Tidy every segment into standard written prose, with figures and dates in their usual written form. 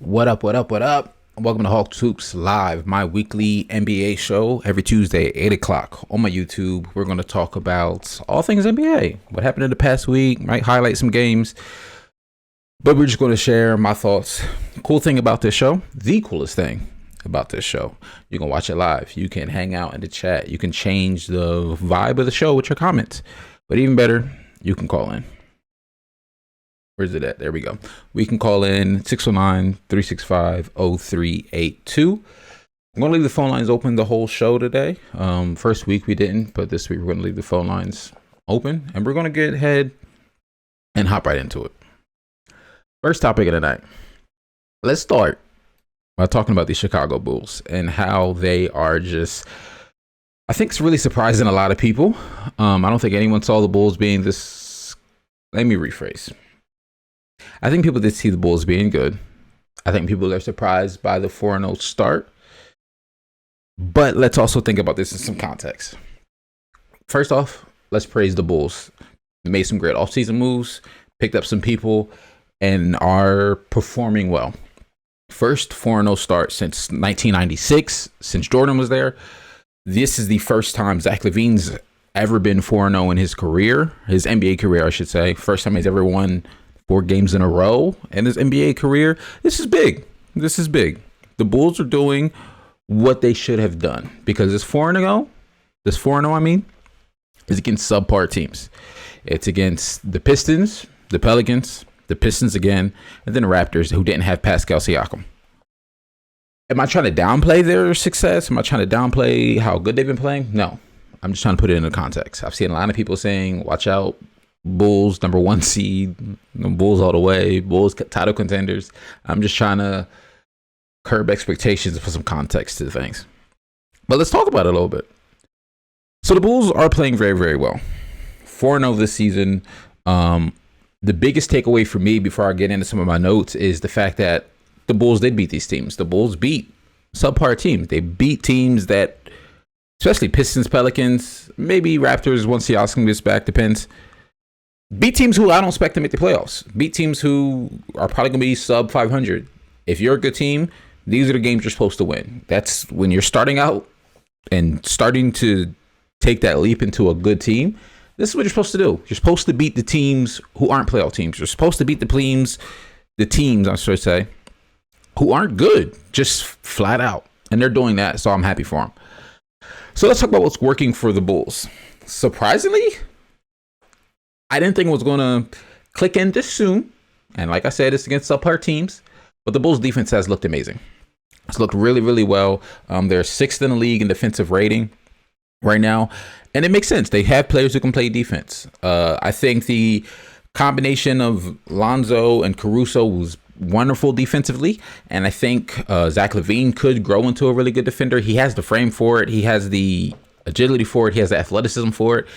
What up, what up, what up? Welcome to Hawks Hoops Live, my weekly NBA show every Tuesday at 8 o'clock on my YouTube. We're going to talk about all things NBA, what happened in the past week, might highlight some games, but we're just going to share my thoughts. Cool thing about this show, the coolest thing about this show, you can watch it live. You can hang out in the chat. You can change the vibe of the show with your comments. But even better, you can call in. Where's it at? There we go. We can call in 609-365-0382. I'm going to leave the phone lines open the whole show today. First week we didn't, but this week we're going to leave the phone lines open. And we're going to get ahead and hop right into it. First topic of the night. Let's start by talking about the Chicago Bulls and how they are just, I think it's really surprising a lot of people. I don't think anyone saw the Bulls being this. Let me rephrase. I think people did see the Bulls being good. I think people are surprised by the 4-0 start. But let's also think about this in some context. First off, let's praise the Bulls. They made some great offseason moves, picked up some people, and are performing well. First 4-0 start since 1996, since Jordan was there. This is the first time Zach LaVine's ever been 4-0 in his career, his NBA career, I should say. First time he's ever won 4 games in a row in his NBA career. This is big. This is big. The Bulls are doing what they should have done because this 4-0, is against subpar teams. It's against the Pistons, the Pelicans, the Pistons again, and then the Raptors, who didn't have Pascal Siakam. Am I trying to downplay their success? Am I trying to downplay how good they've been playing? No. I'm just trying to put it into context. I've seen a lot of people saying, watch out, Bulls, number 1 seed, Bulls all the way, Bulls title contenders. I'm just trying to curb expectations and put some context to things. But let's talk about it a little bit. So the Bulls are playing very, very well. 4-0 this season. The biggest takeaway for me before I get into some of my notes is the fact that the Bulls did beat these teams. The Bulls beat subpar teams. They beat teams that, especially Pistons, Pelicans, maybe Raptors once Siakam gets back, depends. Beat teams who I don't expect to make the playoffs. Beat teams who are probably going to be sub 500. If you're a good team, these are the games you're supposed to win. That's when you're starting out and starting to take that leap into a good team. This is what you're supposed to do. You're supposed to beat the teams who aren't playoff teams. You're supposed to beat the teams, I should say, who aren't good, just flat out. And they're doing that, so I'm happy for them. So let's talk about what's working for the Bulls. Surprisingly, I didn't think it was going to click in this soon. And like I said, it's against subpar teams. But the Bulls defense has looked amazing. It's looked really, really well. They're 6th in the league in defensive rating right now. And it makes sense. They have players who can play defense. I think the combination of Lonzo and Caruso was wonderful defensively. And I think Zach LaVine could grow into a really good defender. He has the frame for it. He has the agility for it. He has the athleticism for it.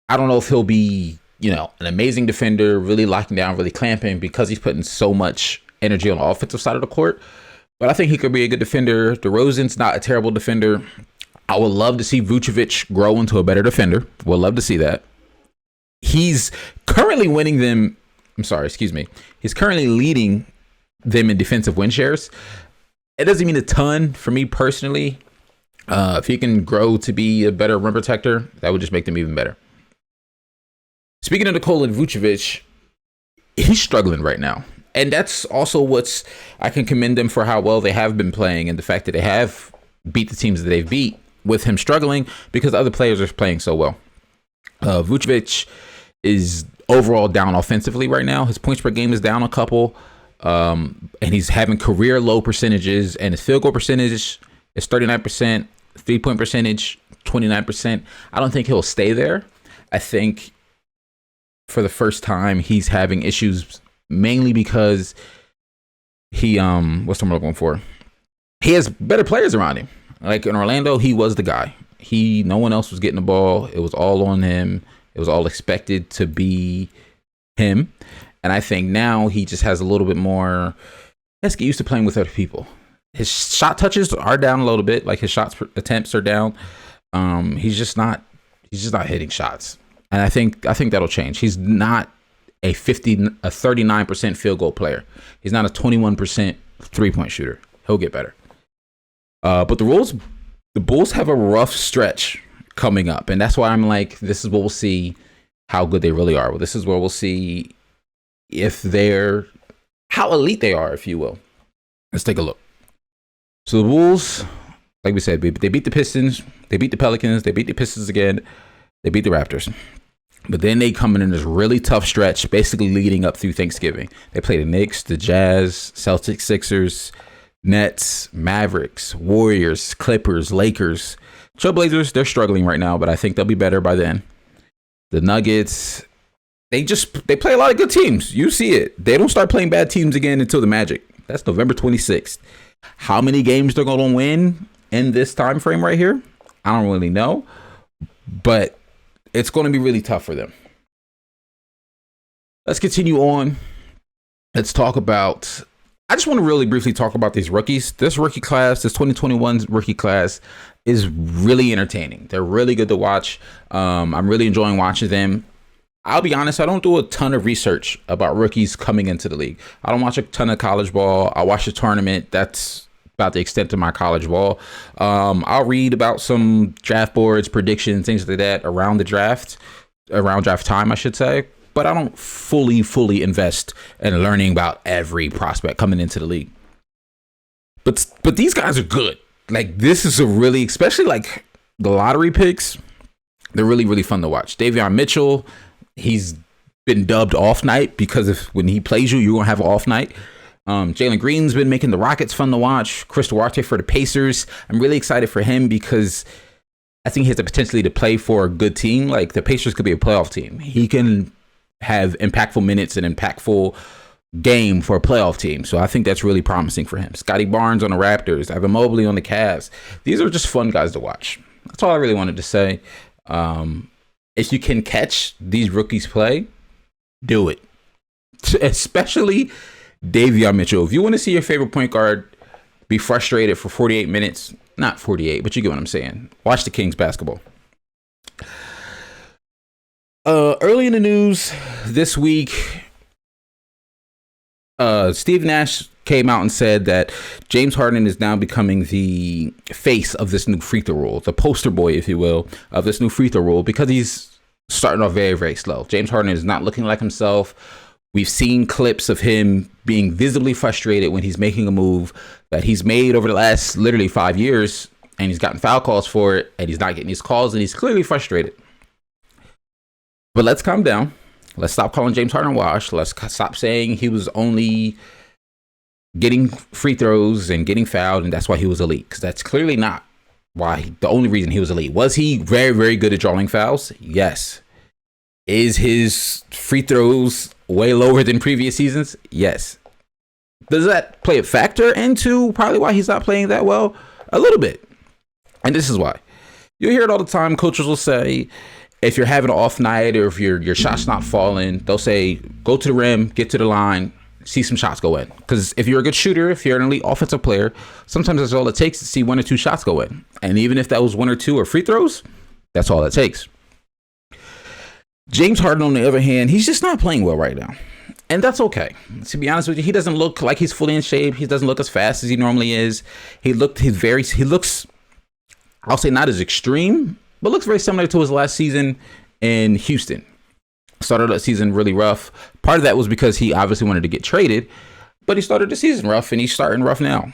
I don't know if he'll be, an amazing defender, really locking down, really clamping because he's putting so much energy on the offensive side of the court. But I think he could be a good defender. DeRozan's not a terrible defender. I would love to see Vucevic grow into a better defender. Would love to see that. He's currently winning them. He's currently leading them in defensive win shares. It doesn't mean a ton for me personally. If he can grow to be a better rim protector, that would just make them even better. Speaking of Nikola Vucevic, he's struggling right now. And that's also I can commend them for how well they have been playing and the fact that they have beat the teams that they've beat with him struggling because other players are playing so well. Vucevic is overall down offensively right now. His points per game is down a couple. And he's having career low percentages, and his field goal percentage is 39%, 3-point percentage, 29%. I don't think he'll stay there. I think for the first time, he's having issues mainly because he, what's the word I'm looking for? He has better players around him. Like in Orlando, he was the guy. No one else was getting the ball. It was all on him. It was all expected to be him. And I think now he just has a little bit more, let's get used to playing with other people. His shot touches are down a little bit. Like his attempts are down. He's just not hitting shots. And I think that'll change. He's not a 39% field goal player. He's not a 21% 3-point shooter. He'll get better. But the Bulls have a rough stretch coming up, and that's why I'm like, this is what we'll see how good they really are. Well, this is where we'll see if how elite they are, if you will. Let's take a look. So the Bulls, like we said, they beat the Pistons, they beat the Pelicans, they beat the Pistons again, they beat the Raptors. But then they come in this really tough stretch, basically leading up through Thanksgiving. They play the Knicks, the Jazz, Celtics, Sixers, Nets, Mavericks, Warriors, Clippers, Lakers. Trailblazers, they're struggling right now, but I think they'll be better by then. The Nuggets, they play a lot of good teams. You see it. They don't start playing bad teams again until the Magic. That's November 26th. How many games they're going to win in this time frame right here, I don't really know, but it's going to be really tough for them. Let's continue on. Let's talk about, I just want to really briefly talk about these rookies. This rookie class, this 2021 rookie class is really entertaining. They're really good to watch. I'm really enjoying watching them. I'll be honest, I don't do a ton of research about rookies coming into the league. I don't watch a ton of college ball. I watch the tournament. That's about the extent of my college ball. I'll read about some draft boards, predictions, things like that around draft time, I should say. But I don't fully invest in learning about every prospect coming into the league. But these guys are good. Like, this is a really, especially like the lottery picks, they're really fun to watch. Davion Mitchell, he's been dubbed off night because if when he plays you're going to have an off night. Jalen Green's been making the Rockets fun to watch. Chris Duarte for the Pacers. I'm really excited for him because I think he has the potential to play for a good team. Like, the Pacers could be a playoff team. He can have impactful minutes and impactful game for a playoff team. So I think that's really promising for him. Scotty Barnes on the Raptors. Evan Mobley on the Cavs. These are just fun guys to watch. That's all I really wanted to say. If you can catch these rookies play, do it. Especially Davion Mitchell. If you want to see your favorite point guard be frustrated for 48 minutes, not 48, but you get what I'm saying. Watch the Kings basketball. Early in the news this week, Steve Nash came out and said that James Harden is now becoming the face of this new free throw rule, the poster boy, if you will, of this new free throw rule, because he's starting off very slow. James Harden is not looking like himself. We've seen clips of him being visibly frustrated when he's making a move that he's made over the last literally 5 years, and he's gotten foul calls for it, and he's not getting these calls, and he's clearly frustrated. But let's calm down. Let's stop calling James Harden washed. Let's stop saying he was only getting free throws and getting fouled, and that's why he was elite, because that's clearly not the only reason he was elite. Was he very good at drawing fouls? Yes. Is his free throws way lower than previous seasons? Yes. Does that play a factor into probably why he's not playing that well? A little bit. And this is why. You'll hear it all the time. Coaches will say, if you're having an off night or if your shot's not falling, they'll say, go to the rim, get to the line, see some shots go in. Because if you're a good shooter, if you're an elite offensive player, sometimes that's all it takes to see 1 or 2 shots go in. And even if that was 1 or 2 or free throws, that's all it takes. James Harden, on the other hand, he's just not playing well right now. And that's okay. To be honest with you, he doesn't look like he's fully in shape. He doesn't look as fast as he normally is. He looks, I'll say not as extreme, but looks very similar to his last season in Houston. Started that season really rough. Part of that was because he obviously wanted to get traded, but he started the season rough, and he's starting rough now.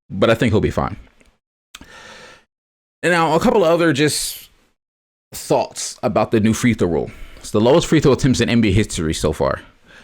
But I think he'll be fine. And now a couple of other just thoughts about the new free throw rule. It's the lowest free throw attempts in NBA history so far.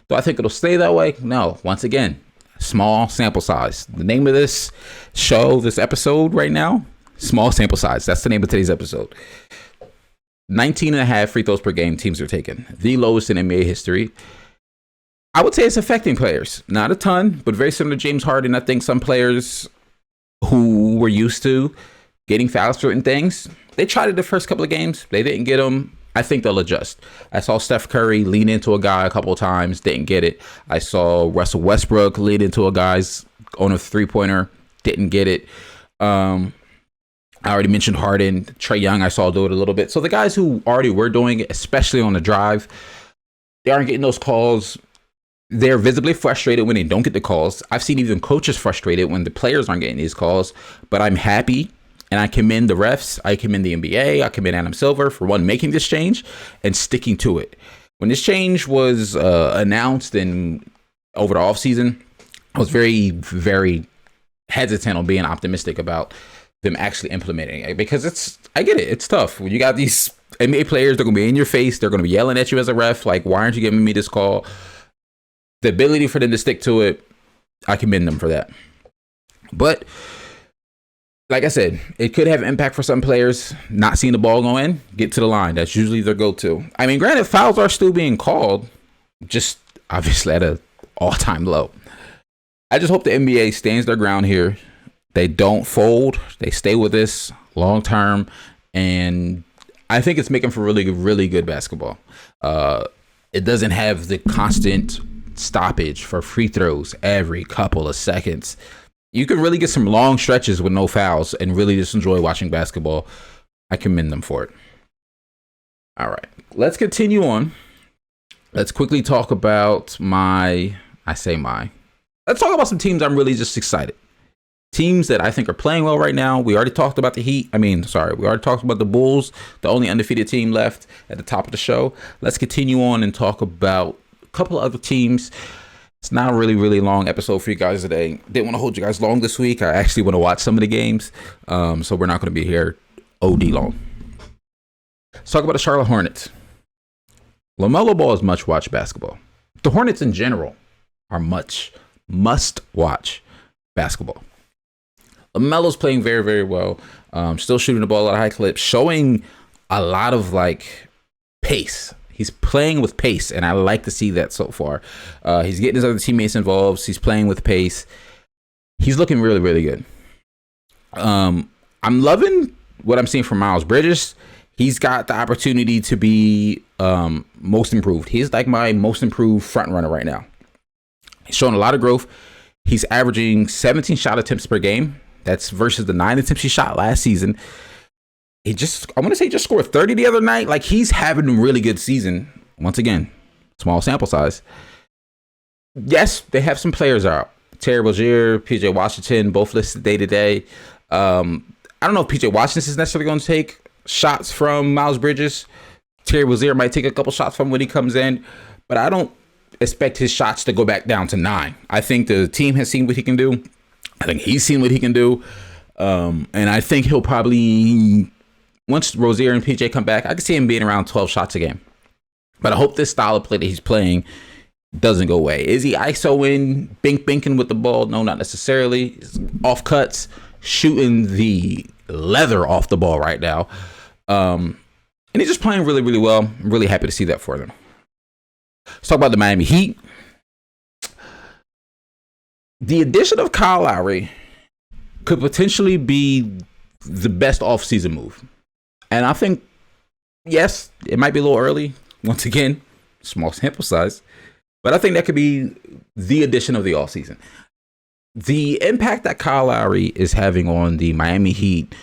Do I think it'll stay that way? No. Once again, small sample size. The name of this show, this episode right now, small sample size. That's the name of today's episode. 19.5 free throws per game teams are taking. The lowest in NBA history. I would say it's affecting players. Not a ton, but very similar to James Harden. I think some players who were used to getting fouls for certain things, they tried it the first couple of games. They didn't get them. I think they'll adjust. I saw Steph Curry lean into a guy a couple of times, didn't get it. I saw Russell Westbrook lean into a guy's on a three-pointer, didn't get it. I already mentioned Harden. Trae Young, I saw do it a little bit. So the guys who already were doing it, especially on the drive, they aren't getting those calls. they're visibly frustrated when they don't get the calls. I've seen even coaches frustrated when the players aren't getting these calls, but I'm happy and I commend the refs. I commend the NBA. I commend Adam Silver for one, making this change and sticking to it. When this change was announced and over the offseason, I was very, very hesitant on being optimistic about them actually implementing it because I get it. It's tough. When you got these NBA players, they're going to be in your face. They're going to be yelling at you as a ref. Like, why aren't you giving me this call? The ability for them to stick to it, I commend them for that. But like I said, it could have impact for some players not seeing the ball go in, get to the line. That's usually their go-to. I mean, granted, fouls are still being called, just obviously at an all-time low. I just hope the NBA stands their ground here. They don't fold. They stay with this long-term. And I think it's making for really, really good basketball. It doesn't have the constant stoppage for free throws every couple of seconds. You can really get some long stretches with no fouls and really just enjoy watching basketball. I commend them for it. All right, let's continue on. Let's quickly talk about let's talk about some teams I'm really just excited. Teams that I think are playing well right now. We already talked about we already talked about the Bulls, the only undefeated team left at the top of the show. Let's continue on and talk about a couple of other teams. It's not a really, really long episode for you guys today. Didn't want to hold you guys long this week. I actually want to watch some of the games. So we're not going to be here OD long. Let's talk about the Charlotte Hornets. LaMelo Ball is much-watch basketball. The Hornets in general are must-watch basketball. LaMelo's playing very, very well. Still shooting the ball at a high clip, showing a lot of pace. He's playing with pace, and I like to see that so far. He's getting his other teammates involved. He's playing with pace. He's looking really, really good. I'm loving what I'm seeing from Miles Bridges. He's got the opportunity to be most improved. He's like my most improved front runner right now. He's showing a lot of growth. He's averaging 17 shot attempts per game. That's versus the 9 attempts he shot last season. I want to say just scored 30 the other night. He's having a really good season. Once again, small sample size. Yes, they have some players out. Terry Rozier, PJ Washington, both listed day to day. I don't know if PJ Washington is necessarily going to take shots from Miles Bridges. Terry Rozier might take a couple shots from when he comes in, but I don't expect his shots to go back down to 9. I think the team has seen what he can do. I think he's seen what he can do. And I think he'll probably, once Rozier and PJ come back, I can see him being around 12 shots a game. But I hope this style of play that he's playing doesn't go away. Is he ISO-ing, binking with the ball? No, not necessarily. He's off cuts, shooting the leather off the ball right now. And he's just playing really, really well. I'm really happy to see that for them. Let's talk about the Miami Heat. The addition of Kyle Lowry could potentially be the best offseason move. And I think, yes, it might be a little early. Once again, small sample size. But I think that could be the addition of the offseason. The impact that Kyle Lowry is having on the Miami Heat,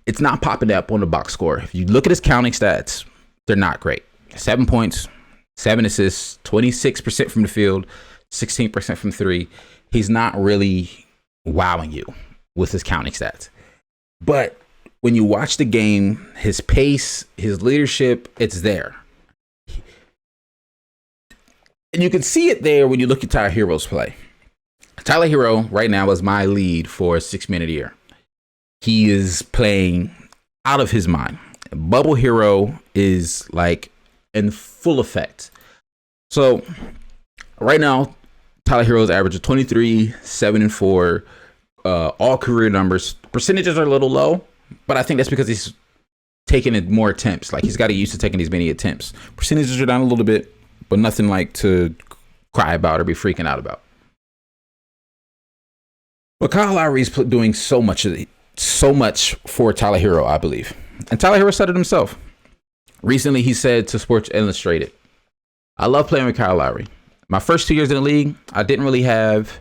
it's not popping up on the box score. If you look at his counting stats, they're not great. 7 points, 7 assists, 26% from the field, 16% from 3. He's not really wowing you with his counting stats. But when you watch the game, his pace, his leadership, it's there. And you can see it there when you look at Tyler Hero's play. Tyler Hero right now is my lead for 6 Man of the Year. He is playing out of his mind. Bubble Hero is in full effect. So right now, Tyler Hero's average of 23, 7 and 4, all career numbers. Percentages are a little low, but I think that's because he's taking more attempts. He's got used to taking these many attempts. Percentages are down a little bit, but nothing to cry about or be freaking out about. But Kyle Lowry is doing so much for Tyler Hero, I believe. And Tyler Hero said it himself. Recently, he said to Sports Illustrated, "I love playing with Kyle Lowry. My first 2 years in the league, I didn't really have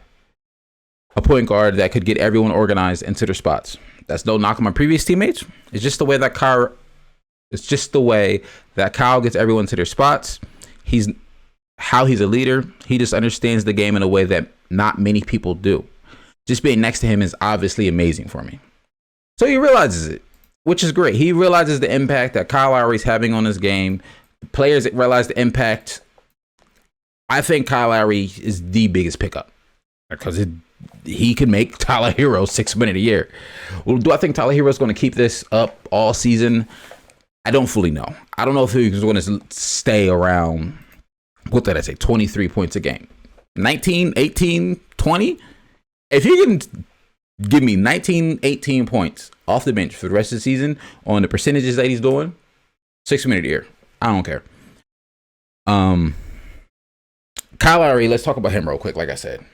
a point guard that could get everyone organized into their spots. That's no knock on my previous teammates. It's just the way that Kyle gets everyone to their spots. He's how he's a leader. He just understands the game in a way that not many people do. Just being next to him is obviously amazing for me. So he realizes it, which is great. He realizes the impact that Kyle Lowry's having on his game. The players realize the impact. I think Kyle Lowry is the biggest pickup because he can make Tyler Hero $6 million a year. Well, do I think Tyler Hero is going to keep this up all season? I don't fully know. I don't know if he's going to stay around, what did I say, 23 points a game. 19, 18, 20? If he can give me 19, 18 points off the bench for the rest of the season on the percentages that he's doing, $6 million a year. I don't care. Kyle Lowry, let's talk about him real quick. Like I said,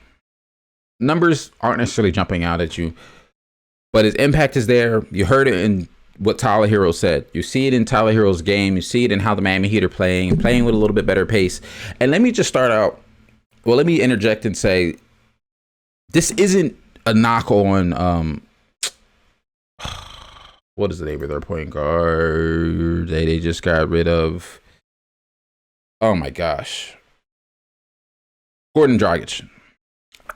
numbers aren't necessarily jumping out at you, but his impact is there. You heard it in what Tyler Hero said. You see it in Tyler Hero's game. You see it in how the Miami Heat are playing with a little bit better pace. And let me just start out. Well, let me interject and say this isn't a knock on what is the name of their point guard they just got rid of? Oh my gosh. Gordon Dragic.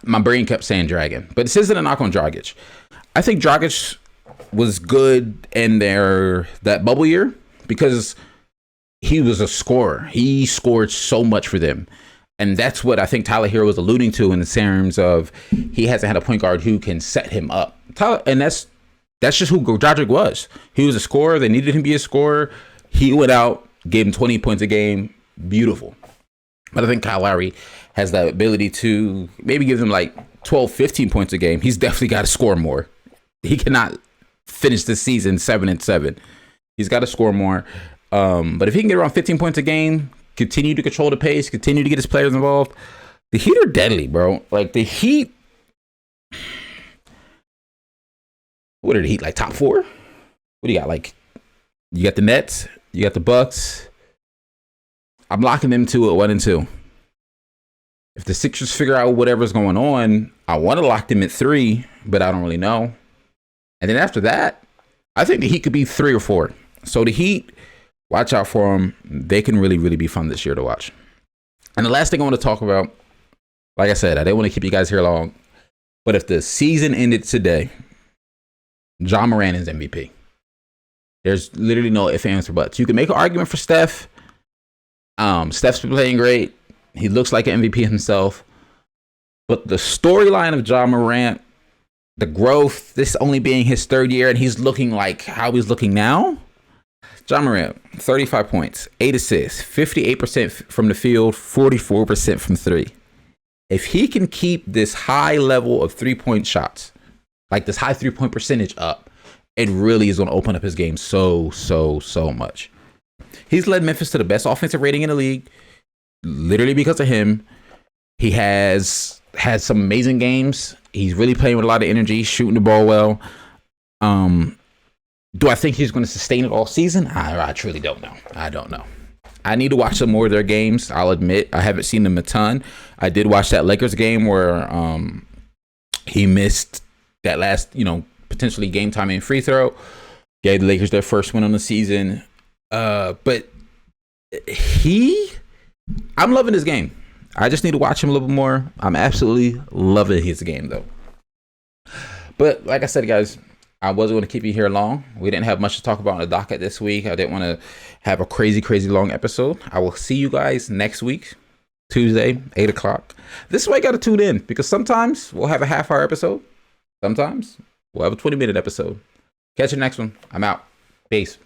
My brain kept saying Dragon, but this isn't a knock on Dragic. I think Dragic was good in that bubble year because he was a scorer. He scored so much for them. And that's what I think Tyler Hero was alluding to in the terms of he hasn't had a point guard who can set him up. And that's just who Dragic was. He was a scorer. They needed him to be a scorer. He went out, gave him 20 points a game. Beautiful. But I think Kyle Lowry has that ability to maybe give him like 12, 15 points a game. He's definitely got to score more. He cannot finish the season 7-7. He's got to score more. But if he can get around 15 points a game, continue to control the pace, continue to get his players involved, the Heat are deadly, bro. Like the Heat, what are the Heat, like top 4? What do you got? Like, you got the Nets, you got the Bucks. I'm locking them two at 1-2. If the Sixers figure out whatever's going on, I want to lock them at 3, but I don't really know. And then after that, I think the Heat could be 3 or 4. So the Heat, watch out for them. They can really, really be fun this year to watch. And the last thing I want to talk about, like I said, I didn't want to keep you guys here long, but if the season ended today, Ja Morant is MVP. There's literally no ifs, ands, or buts. You can make an argument for Steph. Steph's been playing great. He looks like an MVP himself. But the storyline of Ja Morant, the growth, this only being his 3rd year, and he's looking like how he's looking now. Ja Morant, 35 points, 8 assists, 58% from the field, 44% from 3. If he can keep this high level of 3-point shots, like this high 3-point percentage up, it really is going to open up his game so much. He's led Memphis to the best offensive rating in the league, literally because of him. He has had some amazing games. He's really playing with a lot of energy, shooting the ball well. Do I think he's going to sustain it all season? I truly don't know. I don't know. I need to watch some more of their games. I'll admit I haven't seen them a ton. I did watch that Lakers game where he missed that last, potentially game-timing free throw. Gave the Lakers their first win on the season. But I'm loving his game. I just need to watch him a little bit more. I'm absolutely loving his game, though. But like I said, guys, I wasn't going to keep you here long. We didn't have much to talk about on the docket this week. I didn't want to have a crazy long episode. I will see you guys next week, Tuesday, 8 o'clock. This is why you got to tune in, because sometimes we'll have a half-hour episode. Sometimes we'll have a 20-minute episode. Catch you next one. I'm out. Peace.